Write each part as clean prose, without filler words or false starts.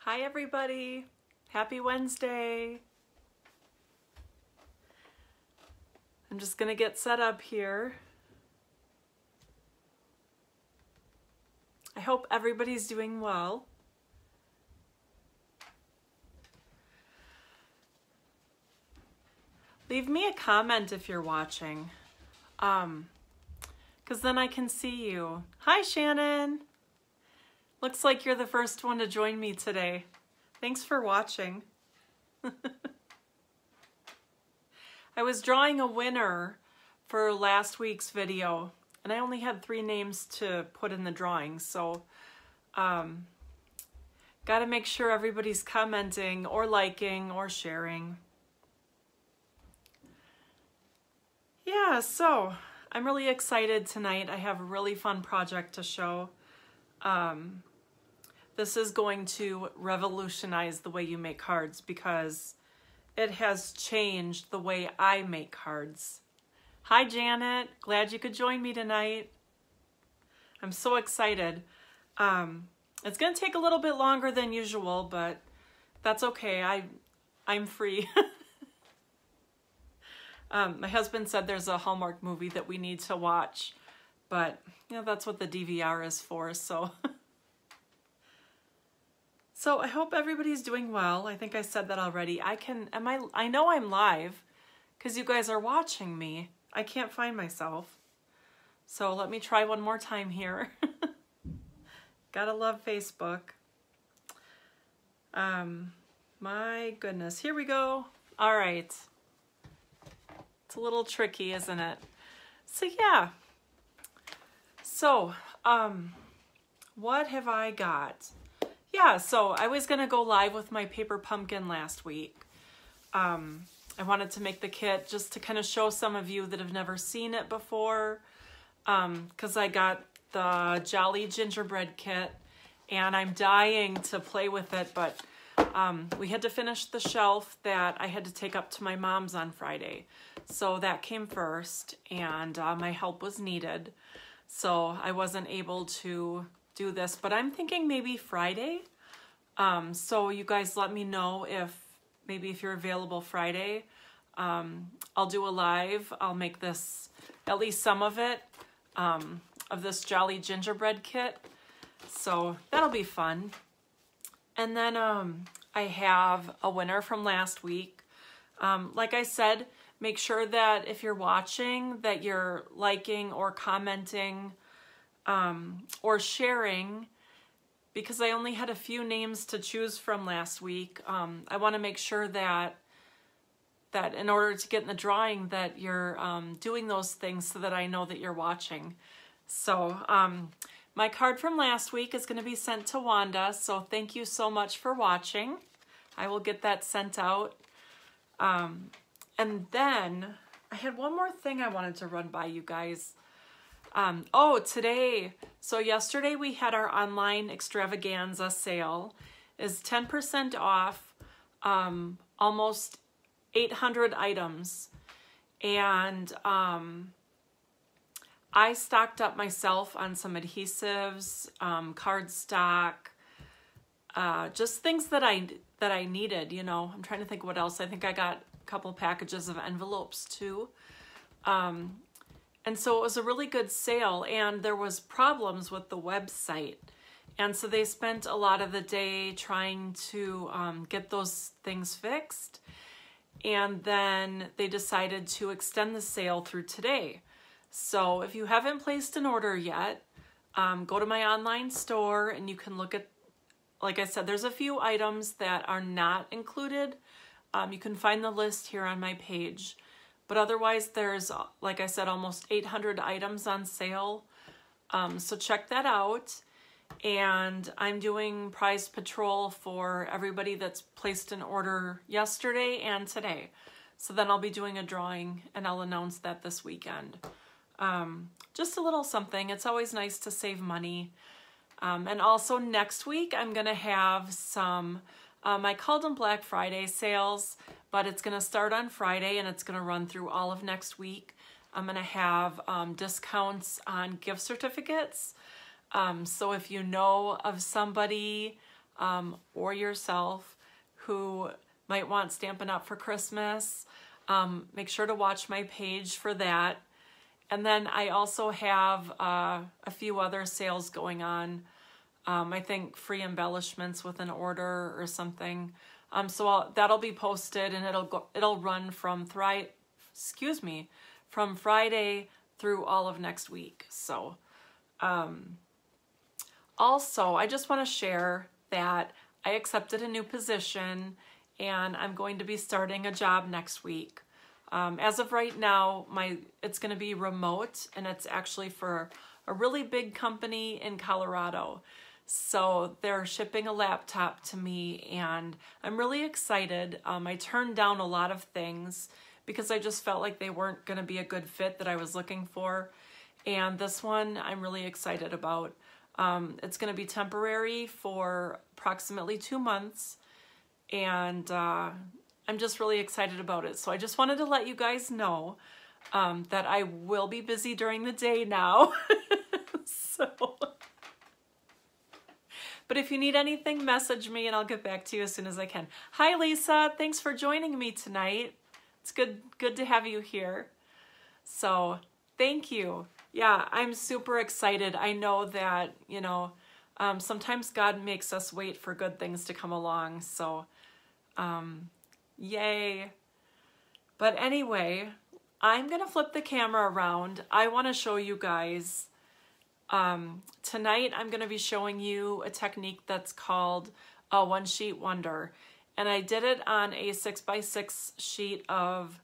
Hi everybody, happy Wednesday. I'm just gonna get set up here. I hope everybody's doing well. Leave me a comment if you're watching, because then I can see you. Hi Shannon. Looks like you're the first one to join me today. Thanks for watching. I was drawing a winner for last week's video, and I only had 3 names to put in the drawing, so gotta make sure everybody's commenting or liking or sharing. Yeah, so I'm really excited tonight. I have a really fun project to show. This is going to revolutionize the way you make cards because it has changed the way I make cards. Hi Janet, glad you could join me tonight. I'm so excited. It's gonna take a little bit longer than usual, but that's okay. I'm free. My husband said there's a Hallmark movie that we need to watch, but you know, that's what the DVR is for, so. So I hope everybody's doing well. I think I said that already. I know I'm live because you guys are watching me. I can't find myself. So let me try one more time here. Gotta love Facebook. My goodness, here we go. All right. It's a little tricky, isn't it? So yeah. So, what have I got? Yeah, so I was gonna go live with my paper pumpkin last week. I wanted to make the kit just to kind of show some of you that have never seen it before, because I got the Jolly Gingerbread kit and I'm dying to play with it, but we had to finish the shelf that I had to take up to my mom's on Friday. So that came first, and my help was needed. So I wasn't able to do this, but I'm thinking maybe Friday. So you guys let me know if you're available Friday. I'll do a live. I'll make this, at least some of it, of this Jolly Gingerbread kit. So that'll be fun. And then I have a winner from last week. Like I said, make sure that if you're watching that you're liking or commenting or sharing, because I only had a few names to choose from last week. I want to make sure that in order to get in the drawing that you're doing those things so that I know that you're watching. So my card from last week is going to be sent to Wanda, so thank you so much for watching. I will get that sent out. And then I had one more thing I wanted to run by you guys. Today, so yesterday we had our online extravaganza sale. Is 10% off almost 800 items. And I stocked up myself on some adhesives, cardstock, just things that I needed, you know. I'm trying to think what else. I think I got a couple packages of envelopes too. And so it was a really good sale, and there was problems with the website. And so they spent a lot of the day trying to get those things fixed. And then they decided to extend the sale through today. So if you haven't placed an order yet, go to my online store and you can look at, like I said, there's a few items that are not included. You can find the list here on my page. But otherwise, there's, like I said, almost 800 items on sale. So check that out. And I'm doing prize patrol for everybody that's placed an order yesterday and today. So then I'll be doing a drawing, and I'll announce that this weekend. Just a little something. It's always nice to save money. And also next week, I'm going to have some, I called them Black Friday sales, but it's going to start on Friday and it's going to run through all of next week. I'm going to have discounts on gift certificates. So if you know of somebody or yourself who might want Stampin' Up! For Christmas, make sure to watch my page for that. And then I also have a few other sales going on. I think free embellishments with an order or something. So that'll be posted, and it'll run from from Friday through all of next week. So also, I just want to share that I accepted a new position, and I'm going to be starting a job next week. As of right now, it's going to be remote, and it's actually for a really big company in Colorado. So they're shipping a laptop to me, and I'm really excited. I turned down a lot of things because I just felt like they weren't going to be a good fit that I was looking for. And this one I'm really excited about. It's going to be temporary for approximately 2 months, and I'm just really excited about it. So I just wanted to let you guys know that I will be busy during the day now. But if you need anything, message me and I'll get back to you as soon as I can. Hi, Lisa. Thanks for joining me tonight. It's good to have you here. So thank you. Yeah, I'm super excited. I know that, sometimes God makes us wait for good things to come along. So, yay. But anyway, I'm going to flip the camera around. I want to show you guys. Tonight I'm going to be showing you a technique that's called a one-sheet wonder. And I did it on a 6x6 sheet of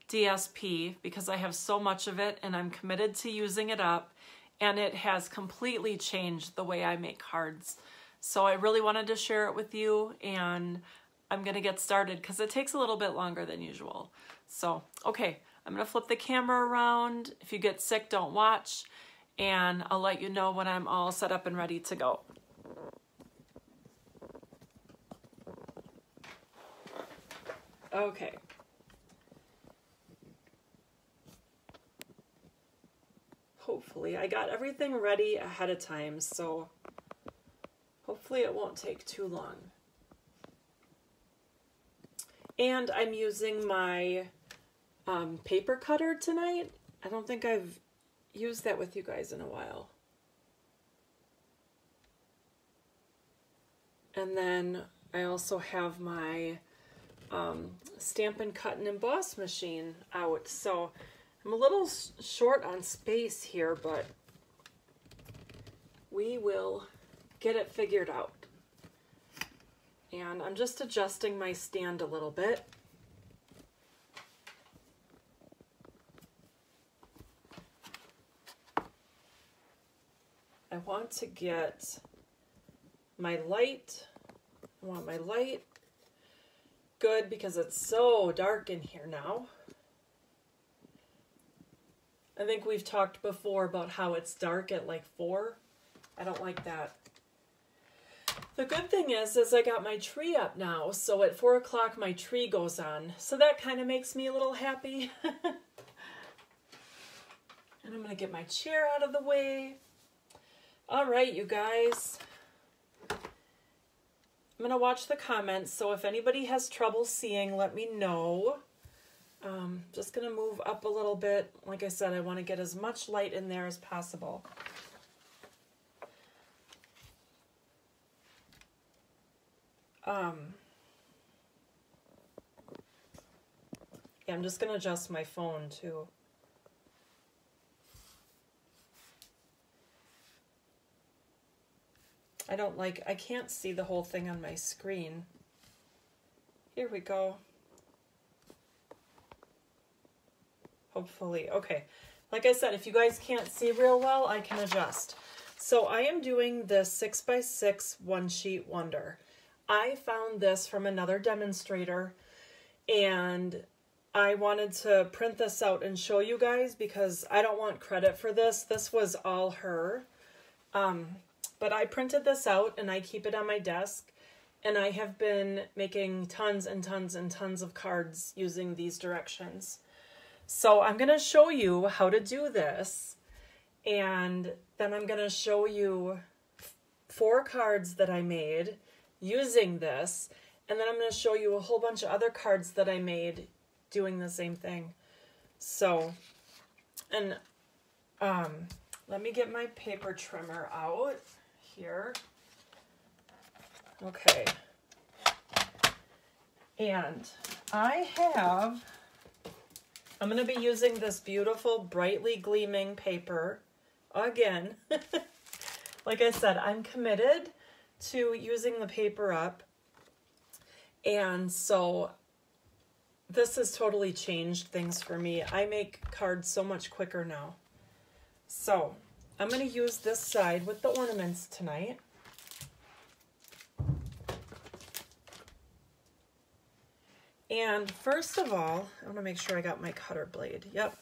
DSP because I have so much of it and I'm committed to using it up, and it has completely changed the way I make cards. So I really wanted to share it with you, and I'm going to get started because it takes a little bit longer than usual. So, okay, I'm going to flip the camera around. If you get sick, don't watch, and I'll let you know when I'm all set up and ready to go. Okay. Hopefully, I got everything ready ahead of time, so hopefully it won't take too long. And I'm using my paper cutter tonight. I don't think I've used that with you guys in a while. And then I also have my Stampin' Cut and Emboss machine out. So I'm a little short on space here, but we will get it figured out. And I'm just adjusting my stand a little bit. I want to get my light. I want my light good because it's so dark in here now. I think we've talked before about how it's dark at like 4. I don't like that. The good thing is I got my tree up now, so at 4 o'clock my tree goes on. So that kind of makes me a little happy. And I'm going to get my chair out of the way. All right, you guys. I'm going to watch the comments, so if anybody has trouble seeing, let me know. Just going to move up a little bit. Like I said, I want to get as much light in there as possible. Yeah, I'm just going to adjust my phone too. I can't see the whole thing on my screen. Here we go. Hopefully, okay. Like I said, if you guys can't see real well, I can adjust. So I am doing the 6x6 one-sheet wonder. I found this from another demonstrator, and I wanted to print this out and show you guys because I don't want credit for this. This was all her. But I printed this out and I keep it on my desk, and I have been making tons and tons and tons of cards using these directions. So I'm going to show you how to do this, and then I'm going to show you 4 cards that I made using this, and then I'm going to show you a whole bunch of other cards that I made doing the same thing. So, and let me get my paper trimmer out here. Okay. And I'm going to be using this beautiful Brightly Gleaming paper again. Like I said, I'm committed to using the paper up. And so this has totally changed things for me. I make cards so much quicker now. So I'm going to use this side with the ornaments tonight. And first of all, I want to make sure I got my cutter blade. Yep.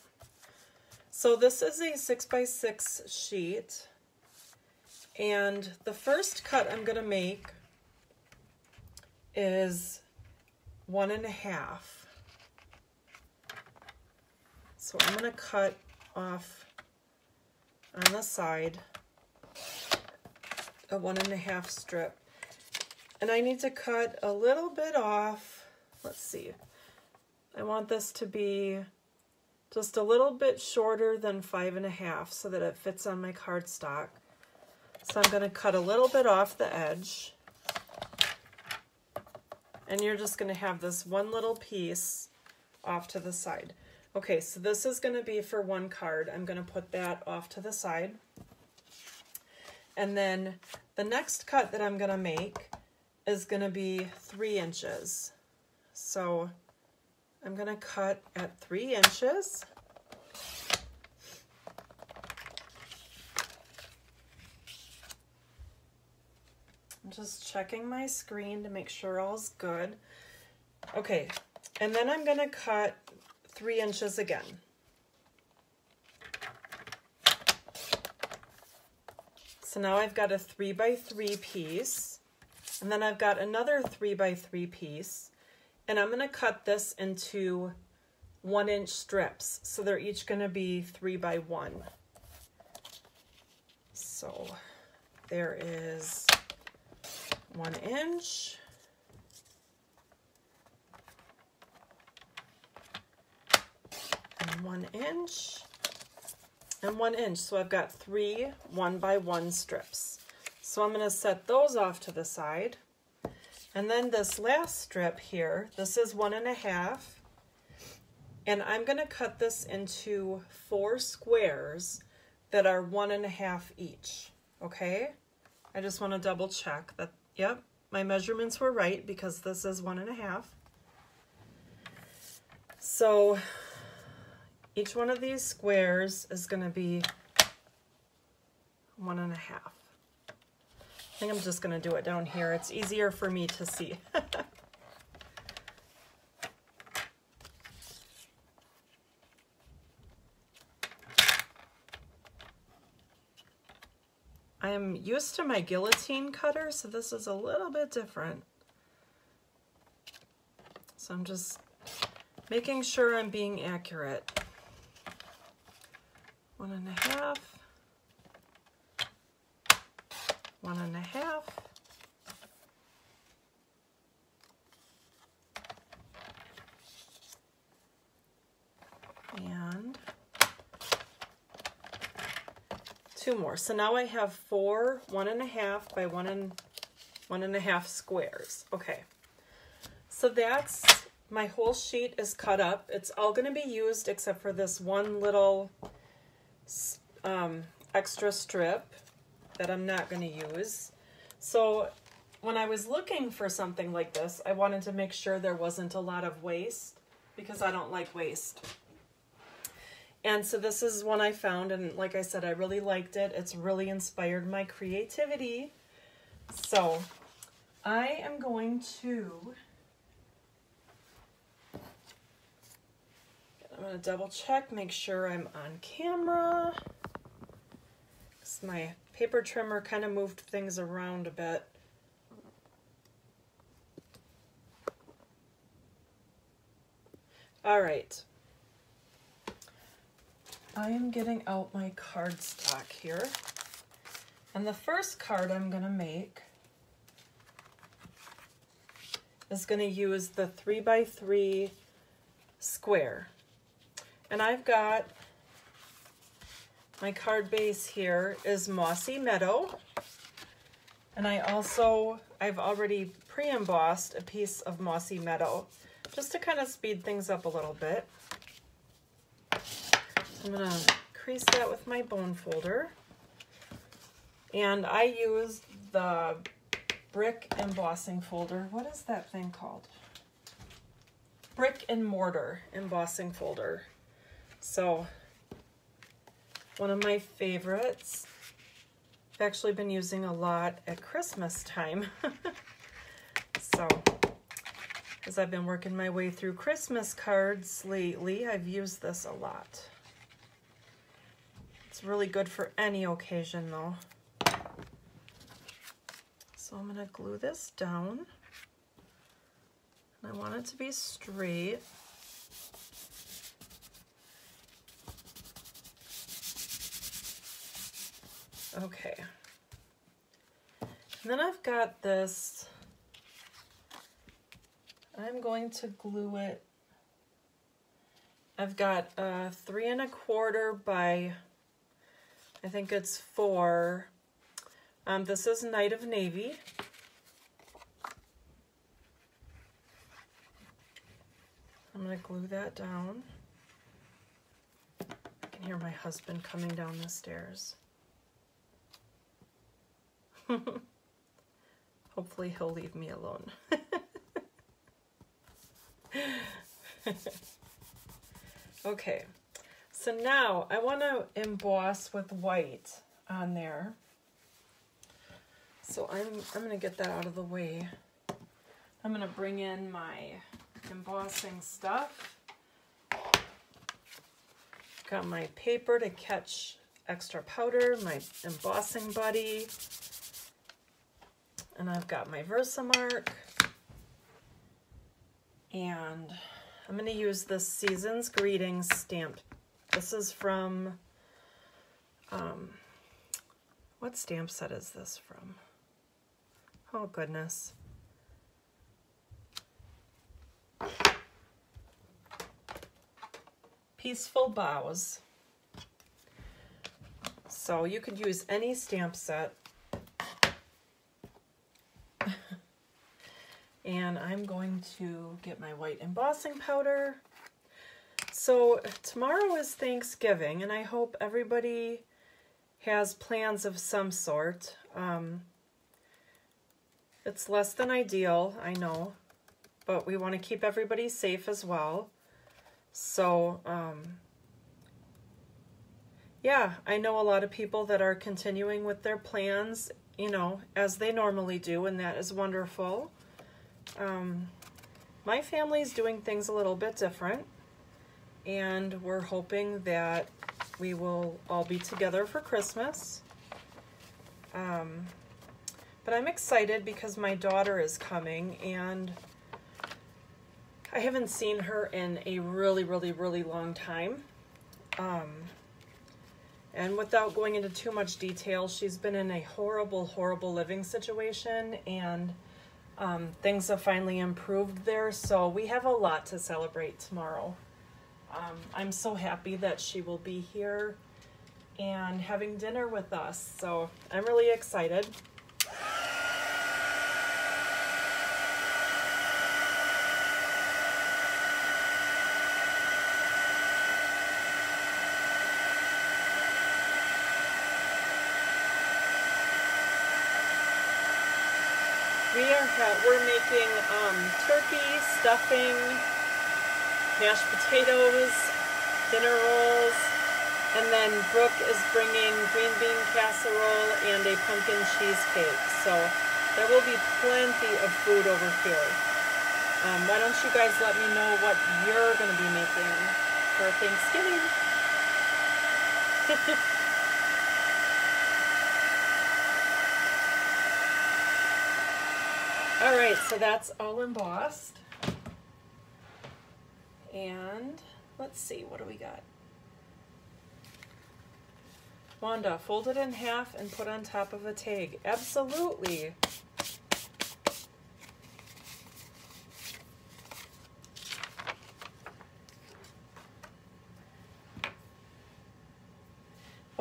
So this is a 6x6 sheet. And the first cut I'm going to make is 1.5. So I'm going to cut off on the side a 1.5 strip. And I need to cut a little bit off. Let's see. I want this to be just a little bit shorter than 5.5 so that it fits on my cardstock. So I'm going to cut a little bit off the edge. And you're just going to have this one little piece off to the side. Okay, so this is going to be for one card. I'm going to put that off to the side. And then the next cut that I'm going to make is going to be 3 inches. So I'm going to cut at 3 inches. I'm just checking my screen to make sure all's good. Okay, and then I'm going to cut 3 inches again. So now I've got a 3x3 piece, and then I've got another 3x3 piece, and I'm going to cut this into 1-inch strips. So they're each going to be 3x1. So there is 1 inch. And 1 inch. And 1 inch. So I've got 3 1x1 strips. So I'm going to set those off to the side. And then this last strip here, this is 1.5. And I'm going to cut this into 4 squares that are 1.5 each. Okay? I just want to double check that, yep, my measurements were right because this is 1.5. So each one of these squares is going to be 1.5. I think I'm just going to do it down here. It's easier for me to see. I am used to my guillotine cutter, so this is a little bit different. So I'm just making sure I'm being accurate. 1.5. 1.5. And 2 more. So now I have 4 1.5 by 1.5 squares. Okay. So that's, my whole sheet is cut up. It's all going to be used except for this one little extra strip that I'm not going to use. So when I was looking for something like this, I wanted to make sure there wasn't a lot of waste because I don't like waste. And so this is one I found, and like I said, I really liked it. It's really inspired my creativity. So I am going to, I'm going to double check, make sure I'm on camera. My paper trimmer kind of moved things around a bit. All right. I am getting out my cardstock here. And the first card I'm going to make is going to use the 3x3 square. And I've got my card base here is Mossy Meadow. And I've already pre-embossed a piece of Mossy Meadow just to kind of speed things up a little bit. So I'm going to crease that with my bone folder. And I used the brick embossing folder. What is that thing called? Brick and mortar embossing folder. So one of my favorites. I've actually been using a lot at Christmas time. So as I've been working my way through Christmas cards lately, I've used this a lot. It's really good for any occasion though. So I'm going to glue this down. And I want it to be straight. Okay. And then I've got this. I'm going to glue it. I've got 3 1/4 by, I think it's 4. This is Night of Navy. I'm going to glue that down. I can hear my husband coming down the stairs. Hopefully he'll leave me alone. Okay, so now I want to emboss with white on there. So I'm going to get that out of the way. I'm going to bring in my embossing stuff. Got my paper to catch extra powder, my embossing buddy, and I've got my Versamark. And I'm going to use this Season's Greetings stamp. This is from, what stamp set is this from? Oh, goodness. Peaceful Boughs. So you could use any stamp set. And I'm going to get my white embossing powder. So tomorrow is Thanksgiving, and I hope everybody has plans of some sort. It's less than ideal, I know, but we want to keep everybody safe as well. So, yeah, I know a lot of people that are continuing with their plans, you know, as they normally do, and that is wonderful. My family's doing things a little bit different, and we're hoping that we will all be together for Christmas. But I'm excited because my daughter is coming, and I haven't seen her in a really, really, really long time. And without going into too much detail, she's been in a horrible, horrible living situation, and things have finally improved there, so we have a lot to celebrate tomorrow. I'm so happy that she will be here and having dinner with us, so I'm really excited. We're making turkey, stuffing, mashed potatoes, dinner rolls, and then Brooke is bringing green bean casserole and a pumpkin cheesecake. So there will be plenty of food over here. Why don't you guys let me know what you're going to be making for Thanksgiving? All right, so that's all embossed. And let's see, what do we got? Wanda, fold it in half and put on top of a tag. Absolutely.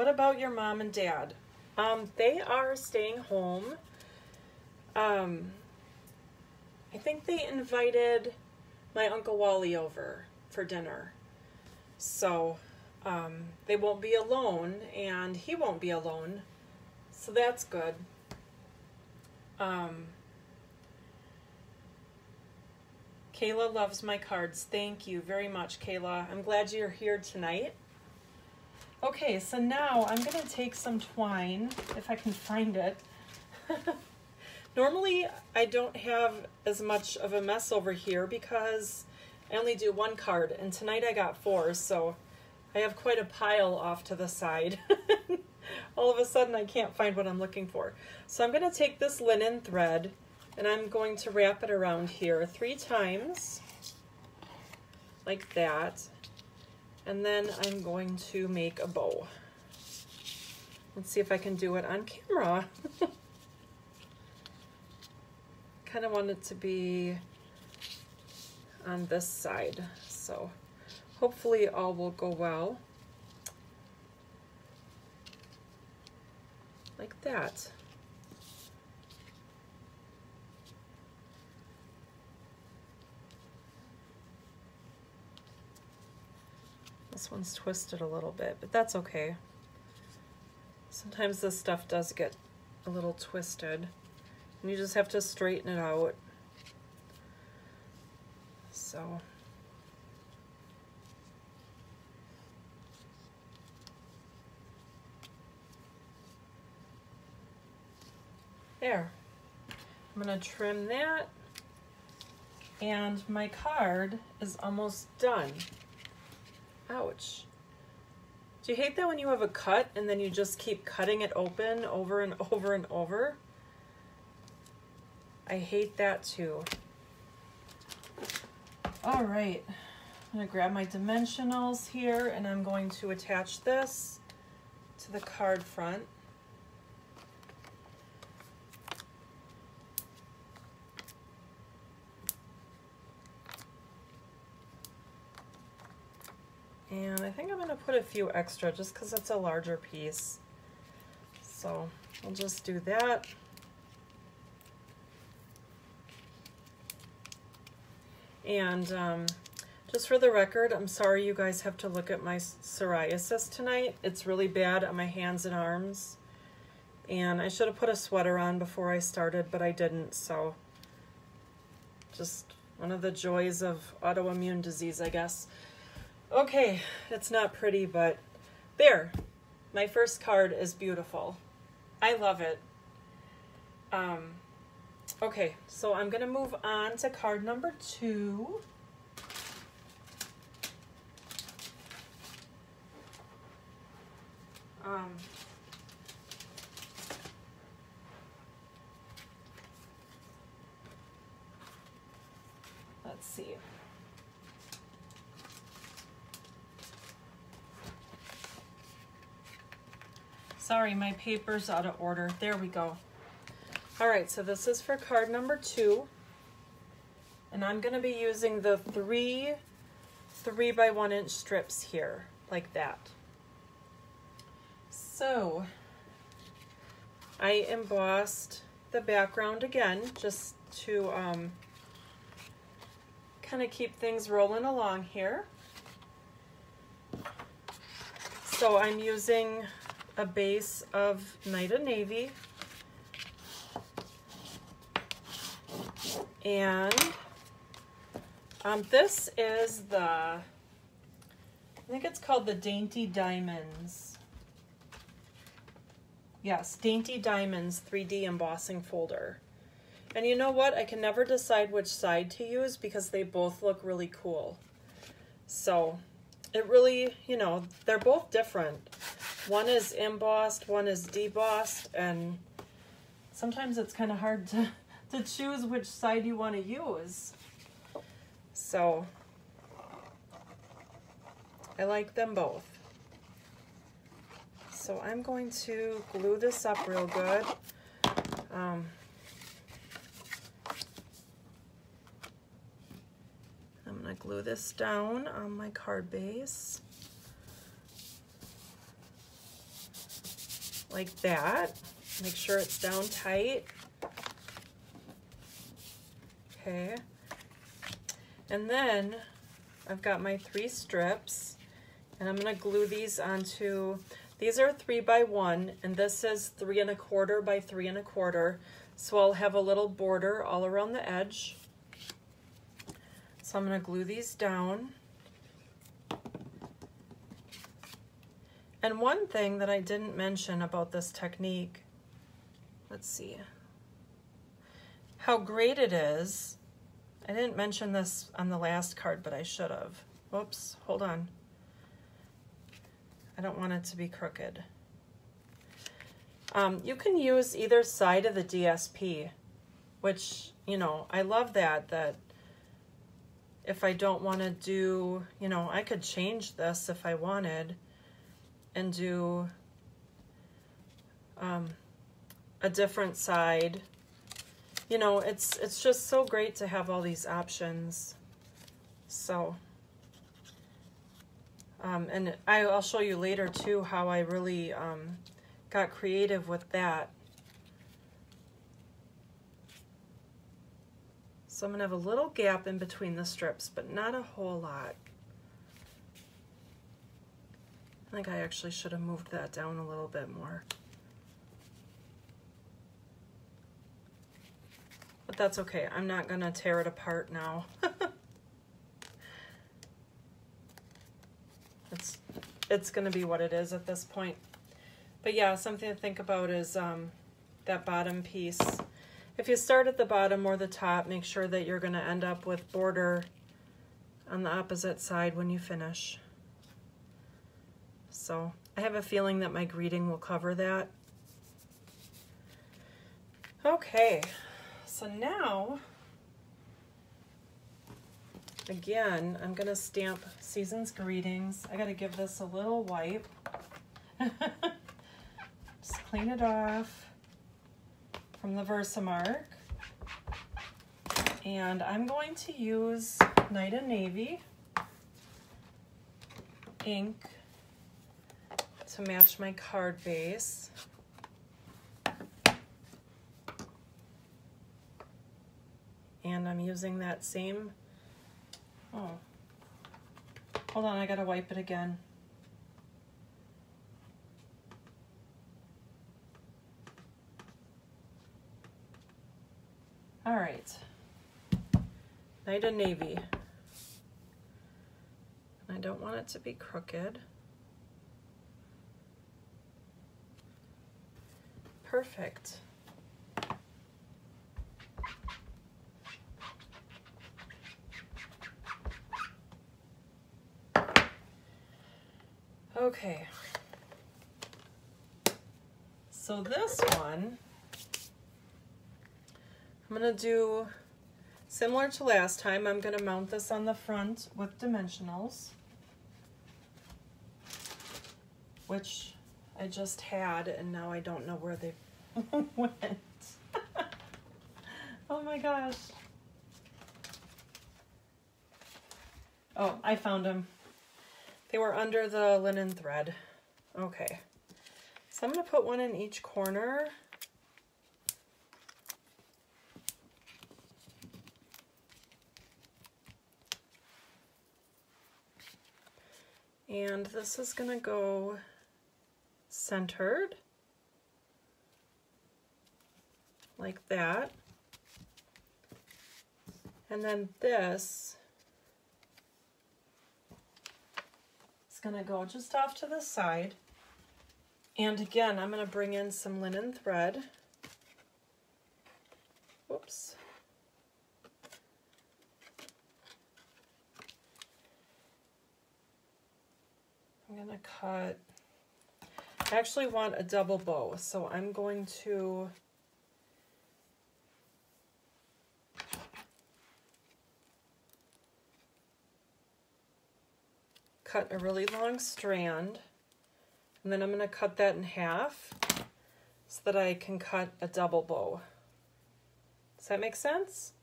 what about your mom and dad? They are staying home. I think they invited my Uncle Wally over for dinner. So they won't be alone, and he won't be alone. So that's good. Kayla loves my cards. Thank you very much, Kayla. I'm glad you're here tonight. Okay, so now I'm going to take some twine, if I can find it. Normally, I don't have as much of a mess over here because I only do one card, and tonight I got 4, so I have quite a pile off to the side. All of a sudden, I can't find what I'm looking for. So I'm going to take this linen thread, and I'm going to wrap it around here 3 times, like that. And then I'm going to make a bow. Let's see if I can do it on camera. Kind of want it to be on this side, so hopefully all will go well. Like that. This one's twisted a little bit, but that's okay. Sometimes this stuff does get a little twisted, and you just have to straighten it out. So there. I'm going to trim that, and my card is almost done. Ouch. Do you hate that when you have a cut and then you just keep cutting it open over and over and over? I hate that too. All right, I'm going to grab my dimensionals here, and I'm going to attach this to the card front. And I think I'm going to put a few extra just because it's a larger piece. So we'll just do that. And just for the record, I'm sorry you guys have to look at my psoriasis tonight. It's really bad on my hands and arms. And I should have put a sweater on before I started, but I didn't. So just one of the joys of autoimmune disease, I guess. Okay, it's not pretty, but there. My first card is beautiful. I love it. Okay, so I'm going to move on to card number 2. Let's see. Sorry, my paper's out of order. There we go. All right, so this is for card number 2. And I'm going to be using the 3 by 1 inch strips here, like that. So I embossed the background again, just to kind of keep things rolling along here. So I'm using a base of Night of Navy, and this is the, I think it's called the Dainty Diamonds. Yes, Dainty Diamonds 3D embossing folder. And you know what? I can never decide which side to use because they both look really cool. So it really, you know, they're both different. One is embossed, one is debossed, and sometimes it's kind of hard to choose which side you want to use. So I like them both. So I'm going to glue this up real good. I'm going to glue this down on my card base. like that. Make sure it's down tight. Okay. And then I've got my 3 strips, and I'm going to glue these onto, these are 3 by 1, and this is 3 1/4 by 3 1/4. So I'll have a little border all around the edge. So I'm going to glue these down. And one thing that I didn't mention about this technique, let's see, how great it is. I didn't mention this on the last card, but I should have. Whoops, hold on. I don't want it to be crooked. You can use either side of the DSP, which, you know, I love that if I don't want to do, you know, I could change this if I wanted and do a different side. You know, it's just so great to have all these options. So, and I'll show you later too how I really got creative with that. So I'm gonna have a little gap in between the strips, but not a whole lot. I think I actually should have moved that down a little bit more. But that's okay. I'm not gonna tear it apart now. It's gonna be what it is at this point. But yeah, something to think about is that bottom piece. If you start at the bottom or the top, make sure that you're gonna end up with border on the opposite side when you finish. So I have a feeling that my greeting will cover that. Okay, so now, again, I'm gonna stamp Season's Greetings. I gotta give this a little wipe. Just clean it off from the Versamark. And I'm going to use Night and Navy ink to match my card base. And I'm using that same, oh, hold on, I gotta wipe it again. All right, Night and Navy. I don't want it to be crooked. Perfect. Okay. So this one, I'm gonna do similar to last time. I'm gonna mount this on the front with dimensionals, which I just had, and now I don't know where they went. Oh my gosh. Oh, I found them. They were under the linen thread. Okay. So I'm going to put one in each corner. And this is going to go centered, like that. And then this is going to go just off to the side. And again, I'm going to bring in some linen thread. Whoops. I'm going to cut, I actually want a double bow, so I'm going to cut a really long strand, and then I'm going to cut that in half so that I can cut a double bow. Does that make sense?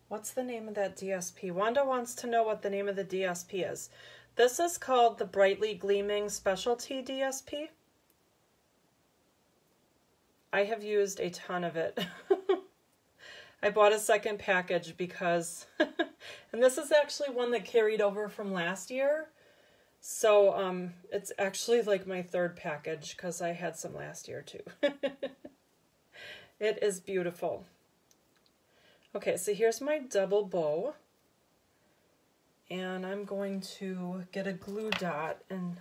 What's the name of that DSP? Wanda wants to know what the name of the DSP is. This is called the Brightly Gleaming Specialty DSP. I have used a ton of it. I bought a second package because, and this is actually one that carried over from last year. So it's actually like my third package because I had some last year too. It is beautiful. Okay, so here's my double bow. And I'm going to get a glue dot and,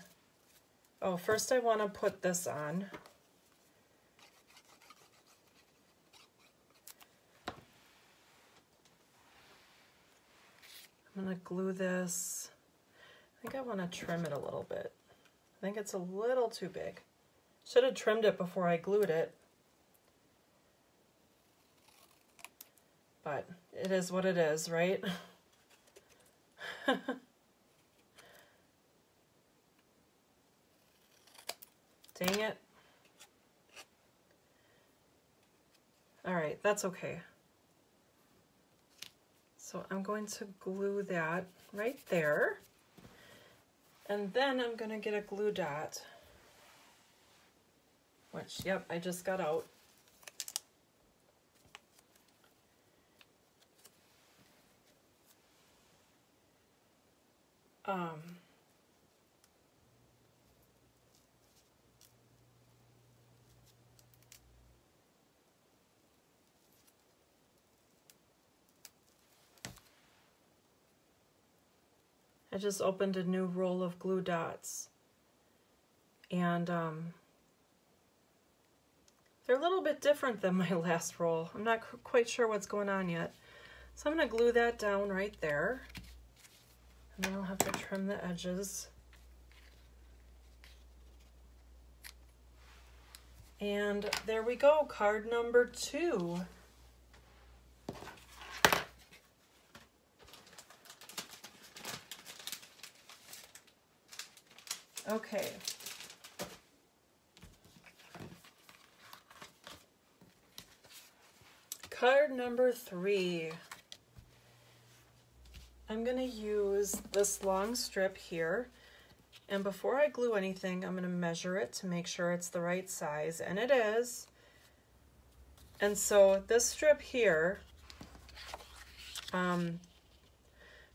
oh, first I want to put this on. I'm going to glue this. I think I want to trim it a little bit. I think it's a little too big. Should have trimmed it before I glued it. But it is what it is, right? Dang it. All right, that's okay. So I'm going to glue that right there. And then I'm going to get a glue dot, which, yep, I just got out. I just opened a new roll of glue dots, and they're a little bit different than my last roll. I'm not quite sure what's going on yet. So I'm going to glue that down right there, and then I'll have to trim the edges. And there we go, card number 2. Okay. Card number 3. I'm going to use this long strip here, and before I glue anything, I'm going to measure it to make sure it's the right size, and it is. And so this strip here,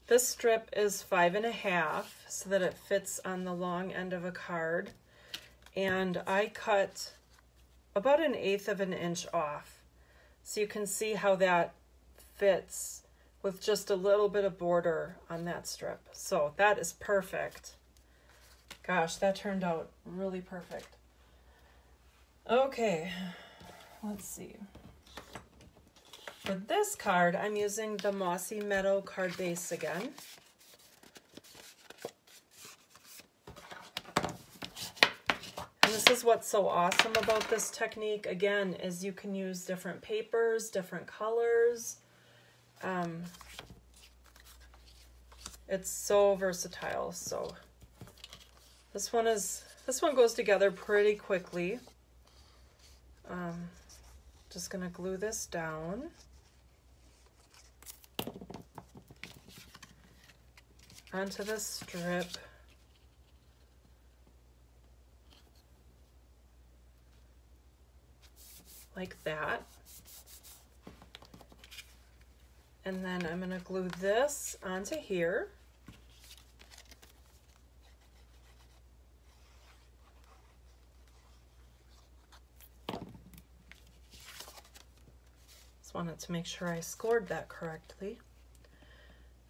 this strip is 5.5 so that it fits on the long end of a card, and I cut about 1/8 of an inch off. So you can see how that fits with just a little bit of border on that strip. So that is perfect. Gosh, that turned out really perfect. Okay, let's see. For this card, I'm using the Mossy Meadow card base again. And this is what's so awesome about this technique, again, is you can use different papers, different colors. It's so versatile. So this one goes together pretty quickly. Just gonna glue this down. Onto the strip. Like that. And then I'm gonna glue this onto here. Just wanted to make sure I scored that correctly.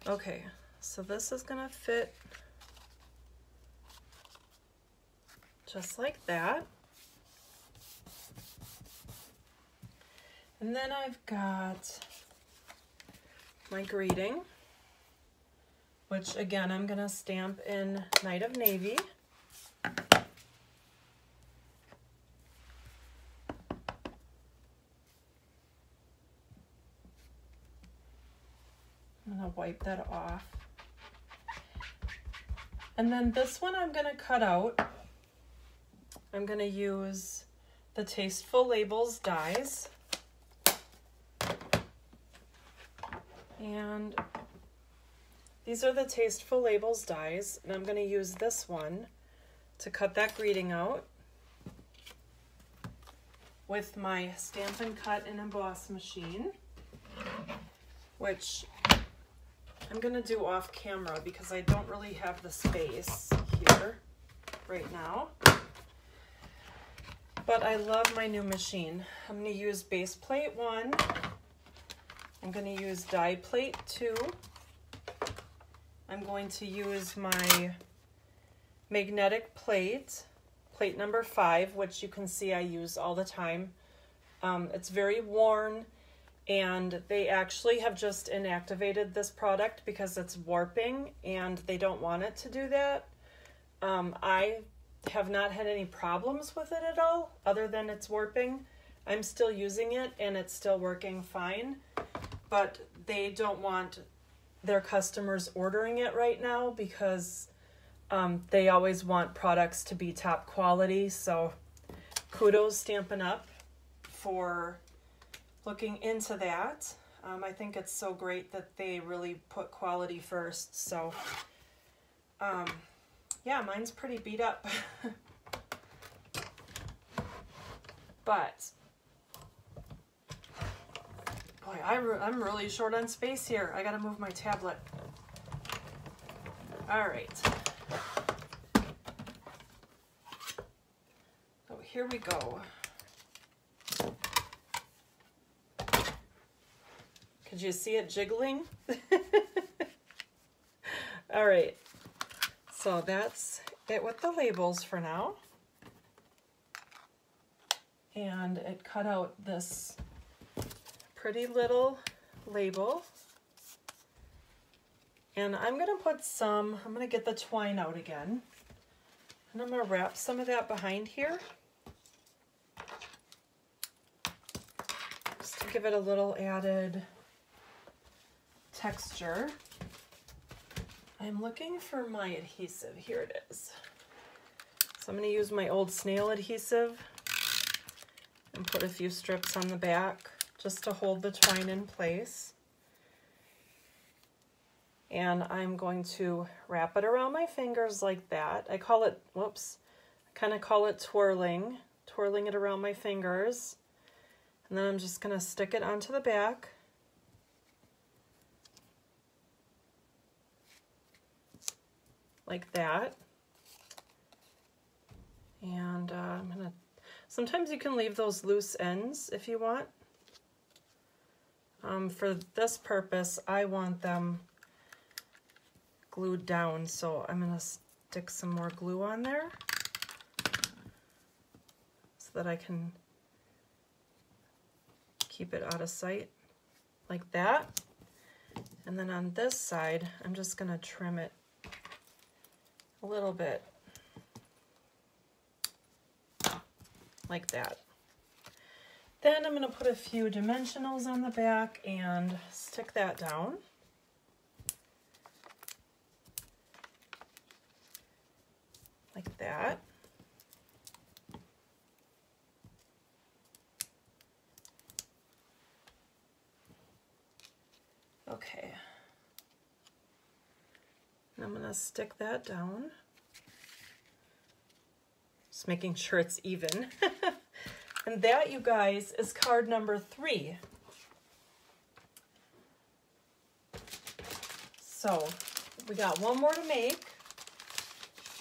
Okay, so this is gonna fit just like that. And then I've got my greeting, which again, I'm gonna stamp in Night of Navy. I'm gonna wipe that off. And then this one I'm gonna cut out. I'm gonna use the Tasteful Labels dies. And these are the Tasteful Labels dies, and I'm going to use this one to cut that greeting out with my Stampin' Cut and Emboss machine, which I'm going to do off camera because I don't really have the space here right now. But I love my new machine. I'm going to use base plate 1. I'm going to use die plate 2. I'm going to use my magnetic plate, plate number 5, which you can see I use all the time. It's very worn, and they actually have just inactivated this product because it's warping and they don't want it to do that. I have not had any problems with it at all other than it's warping. I'm still using it and it's still working fine, but they don't want their customers ordering it right now because they always want products to be top quality. So kudos Stampin' Up for looking into that. I think it's so great that they really put quality first. So yeah, mine's pretty beat up. But boy, I'm really short on space here. I gotta move my tablet. All right. So here we go. Could you see it jiggling? All right. So that's it with the labels for now. And it cut out this pretty little label. And I'm gonna put some, I'm gonna get the twine out again. And I'm gonna wrap some of that behind here. Just to give it a little added texture. I'm looking for my adhesive. Here it is. So I'm going to use my old snail adhesive and put a few strips on the back just to hold the twine in place. And I'm going to wrap it around my fingers like that. I call it, whoops, I kind of call it twirling it around my fingers. And then I'm just going to stick it onto the back. Like that. And I'm gonna, sometimes you can leave those loose ends if you want. For this purpose, I want them glued down, so I'm gonna stick some more glue on there so that I can keep it out of sight like that. And then on this side, I'm just gonna trim it a little bit like that. Then I'm going to put a few dimensionals on the back and stick that down. Like that. Okay. I'm going to stick that down. Just making sure it's even. And that, you guys, is card number 3. So we got one more to make.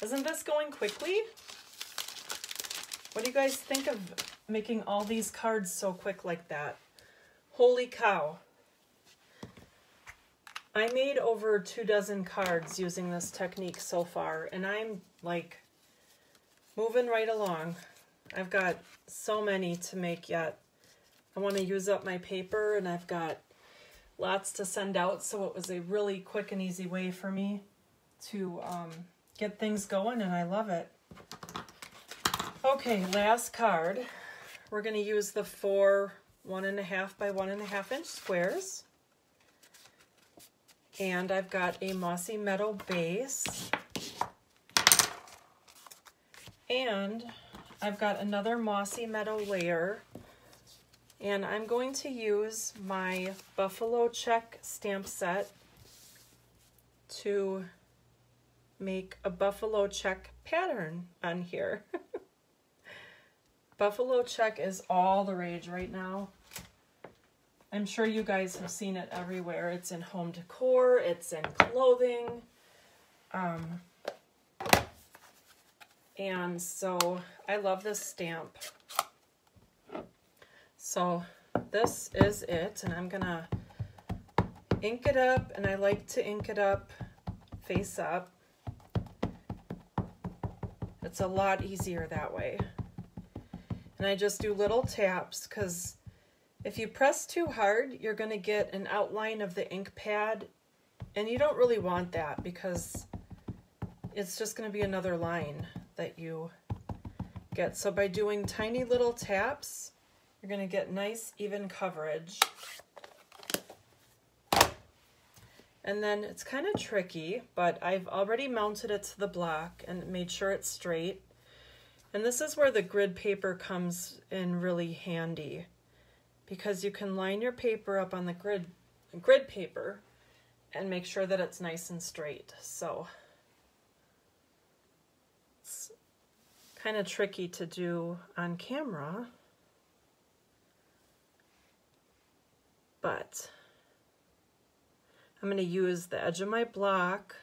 Isn't this going quickly? What do you guys think of making all these cards so quick like that? Holy cow. I made over 24 cards using this technique so far, and I'm like moving right along. I've got so many to make yet. I want to use up my paper, and I've got lots to send out, so it was a really quick and easy way for me to get things going, and I love it. Okay, last card. We're going to use the 4 1.5 by 1.5 inch squares. And I've got a mossy meadow base. And I've got another mossy meadow layer. And I'm going to use my Buffalo Check stamp set to make a buffalo check pattern on here. Buffalo check is all the rage right now. I'm sure you guys have seen it everywhere. It's in home decor, it's in clothing. And so I love this stamp. So this is it, and I'm gonna ink it up, and I like to ink it up face up. It's a lot easier that way. And I just do little taps, because if you press too hard, you're gonna get an outline of the ink pad, and you don't really want that, because it's just gonna be another line that you get. So by doing tiny little taps, you're gonna get nice even coverage. And then it's kind of tricky, but I've already mounted it to the block and made sure it's straight. And this is where the grid paper comes in really handy, because you can line your paper up on the grid paper and make sure that it's nice and straight. So it's kind of tricky to do on camera, but I'm going to use the edge of my block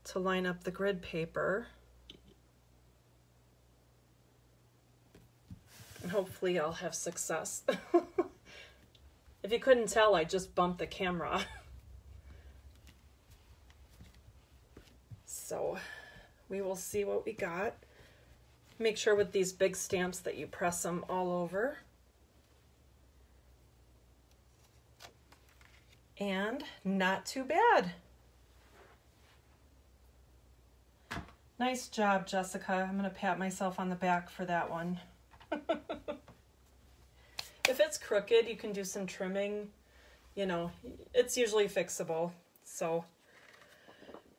to line up the grid paper. And hopefully I'll have success. If you couldn't tell, I just bumped the camera. So we will see what we got. Make sure with these big stamps that you press them all over. And not too bad. Nice job, Jessica. I'm gonna pat myself on the back for that one. If it's crooked, you can do some trimming. You know, it's usually fixable. So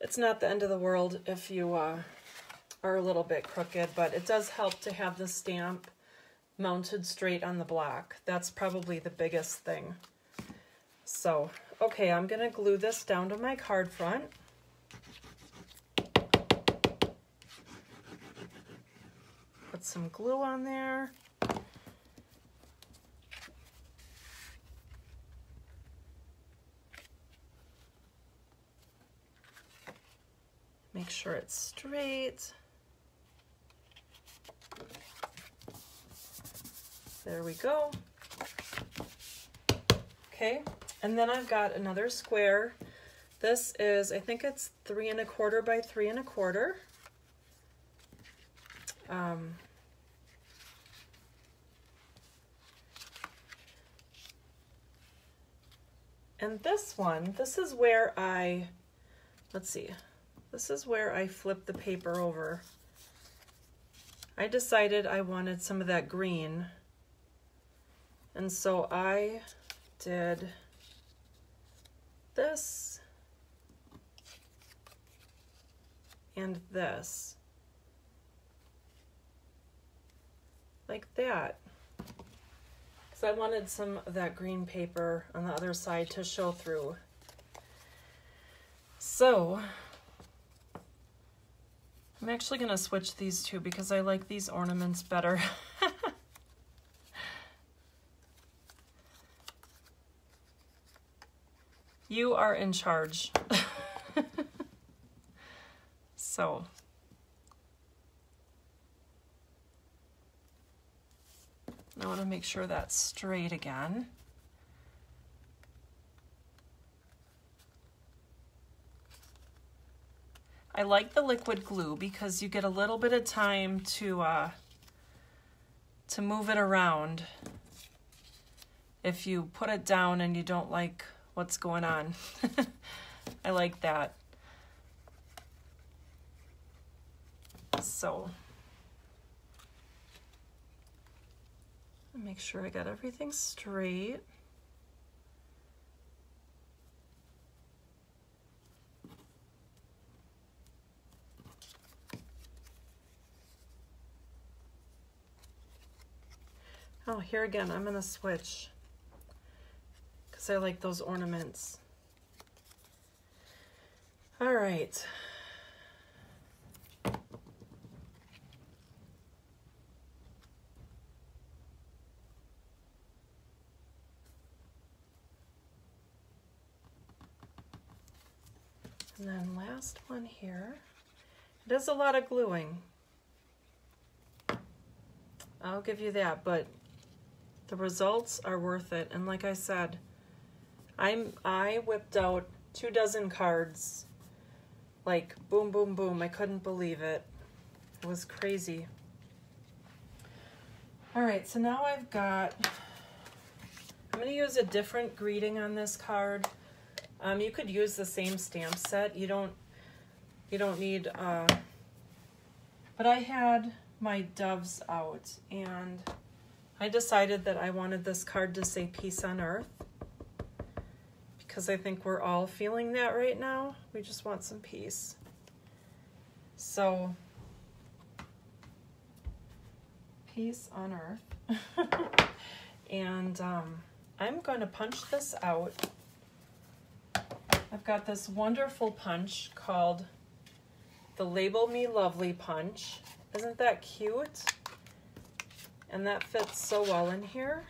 it's not the end of the world if you are a little bit crooked, but it does help to have the stamp mounted straight on the block. That's probably the biggest thing. So, okay, I'm gonna glue this down to my card front. Put some glue on there. Make sure it's straight. There we go. Okay, and then I've got another square. This is, I think it's 3 1/4 by 3 1/4. And this one, this is where let's see, this is where I flip the paper over. I decided I wanted some of that green, and so I did this and this, like that, because I wanted some of that green paper on the other side to show through. So I'm actually going to switch these two because I like these ornaments better. You are in charge. So I want to make sure that's straight again. I like the liquid glue because you get a little bit of time to move it around if you put it down and you don't like what's going on. I like that. So make sure I got everything straight. Oh, here again, I'm gonna switch because I like those ornaments. All right. And then last one here. It is a lot of gluing. I'll give you that, but the results are worth it. And like I said, I whipped out 24 cards, like boom, boom, boom. I couldn't believe it. It was crazy. All right, so now I'm gonna use a different greeting on this card. You could use the same stamp set. You don't need, but I had my doves out and I decided that I wanted this card to say peace on earth because I think we're all feeling that right now. We just want some peace. So, peace on earth. And I'm going to punch this out. I've got this wonderful punch called the Label Me Lovely punch. Isn't that cute? And that fits so well in here.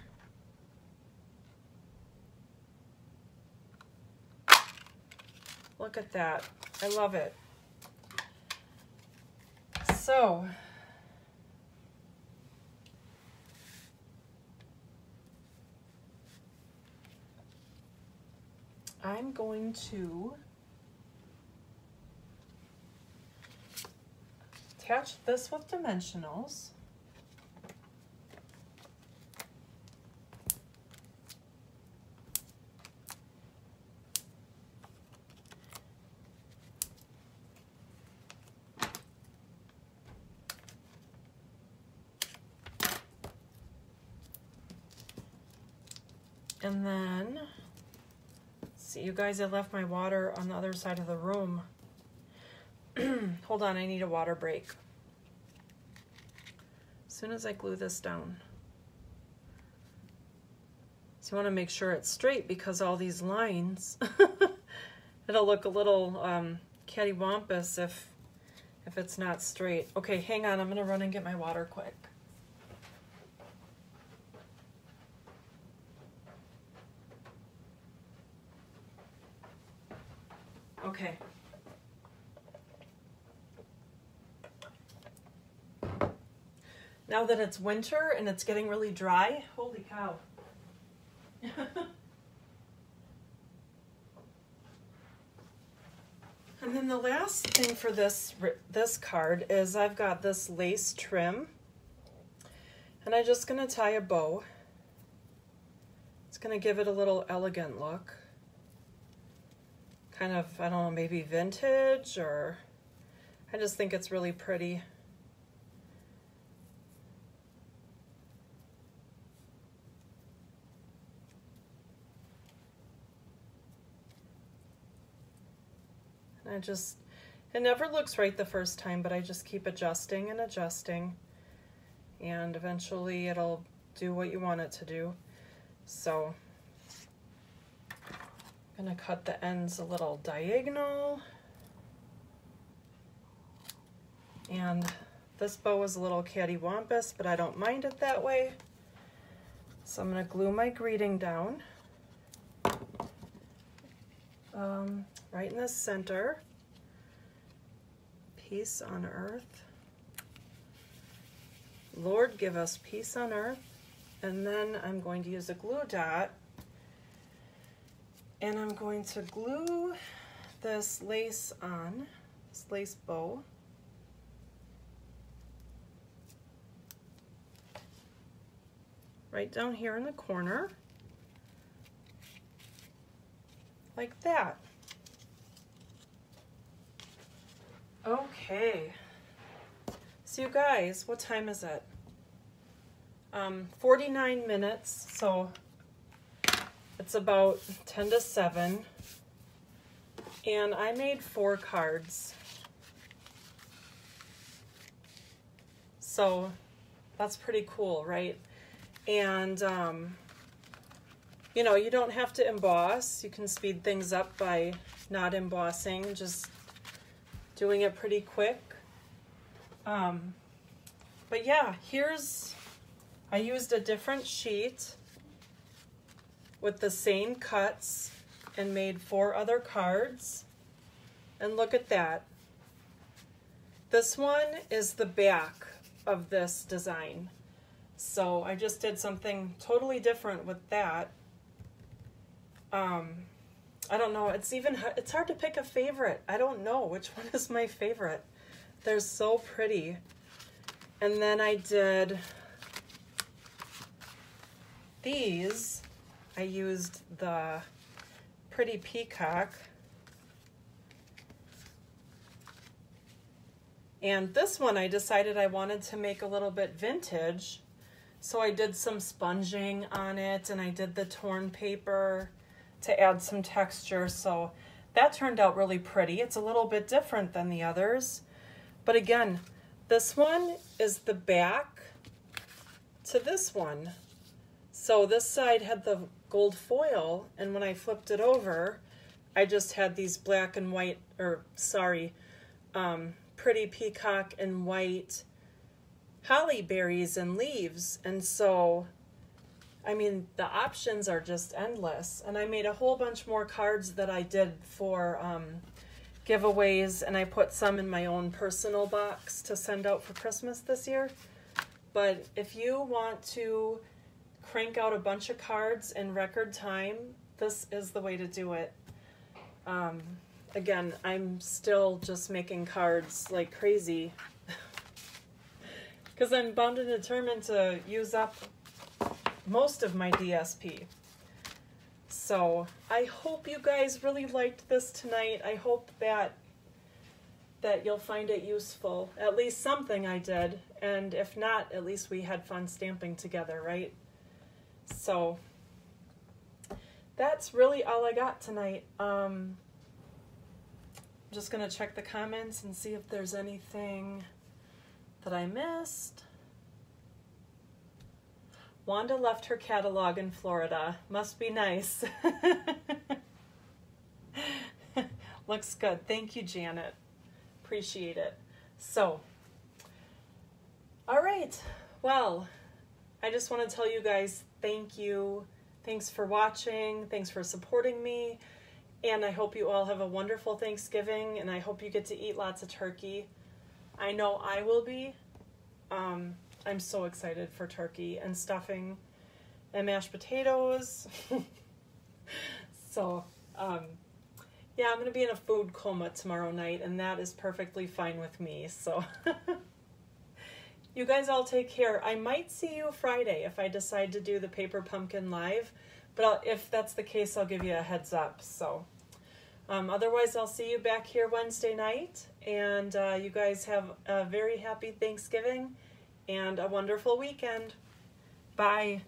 Look at that. I love it. So, I'm going to attach this with dimensionals. And then, see, you guys, I left my water on the other side of the room. Hold on, I need a water break. As soon as I glue this down. So you want to make sure it's straight because all these lines, it'll look a little cattywampus if it's not straight. Okay, hang on, I'm gonna run and get my water quick. Okay. Now that it's winter and it's getting really dry, holy cow. And then the last thing for this card is I've got this lace trim and I'm just gonna tie a bow. It's gonna give it a little elegant look. Kind of, I don't know, maybe vintage, or I just think it's really pretty. And it never looks right the first time, but I just keep adjusting and adjusting, and eventually it'll do what you want it to do. So I'm gonna cut the ends a little diagonal. And this bow is a little cattywampus, but I don't mind it that way. So I'm gonna glue my greeting down. Right in the center. Peace on earth. Lord, give us peace on earth. And then I'm going to use a glue dot. And I'm going to glue this lace on, this lace bow. Right down here in the corner. Like that. Okay. So you guys, what time is it? 49 minutes, so it's about 10 to 7. And I made 4 cards. So that's pretty cool, right? And you know, you don't have to emboss. You can speed things up by not embossing. Just doing it pretty quick. But yeah, I used a different sheet with the same cuts and made 4 other cards. And look at that. This one is the back of this design. So I just did something totally different with that. I don't know, it's hard to pick a favorite. I don't know which one is my favorite. They're so pretty. And then I did these. I used the Pretty Peacock. And this one I decided I wanted to make a little bit vintage. So I did some sponging on it, and I did the torn paper to add some texture. So that turned out really pretty. It's a little bit different than the others. But again, this one is the back to this one. So this side had the gold foil, and when I flipped it over, I just had these black and white, Pretty Peacock and white holly berries and leaves. And so, I mean, the options are just endless. And I made a whole bunch more cards that I did for giveaways, and I put some in my own personal box to send out for Christmas this year. But if you want to crank out a bunch of cards in record time, this is the way to do it. Again, I'm still just making cards like crazy because I'm bound and determined to use up most of my DSP. So I hope you guys really liked this tonight. I hope that you'll find it useful. At least something I did. And if not, at least we had fun stamping together, right? So that's really all I got tonight. I'm just going to check the comments and see if there's anything that I missed. Wanda left her catalog in Florida. Must be nice. Looks good. Thank you, Janet. Appreciate it. So, all right. Well, I just want to tell you guys thank you. Thanks for watching. Thanks for supporting me. And I hope you all have a wonderful Thanksgiving, and I hope you get to eat lots of turkey. I know I will be. I'm so excited for turkey and stuffing and mashed potatoes. So, yeah, I'm going to be in a food coma tomorrow night, and that is perfectly fine with me. So, you guys all take care. I might see you Friday if I decide to do the Paper Pumpkin live, but if that's the case, I'll give you a heads up. So, otherwise, I'll see you back here Wednesday night, and you guys have a very happy Thanksgiving and a wonderful weekend. Bye.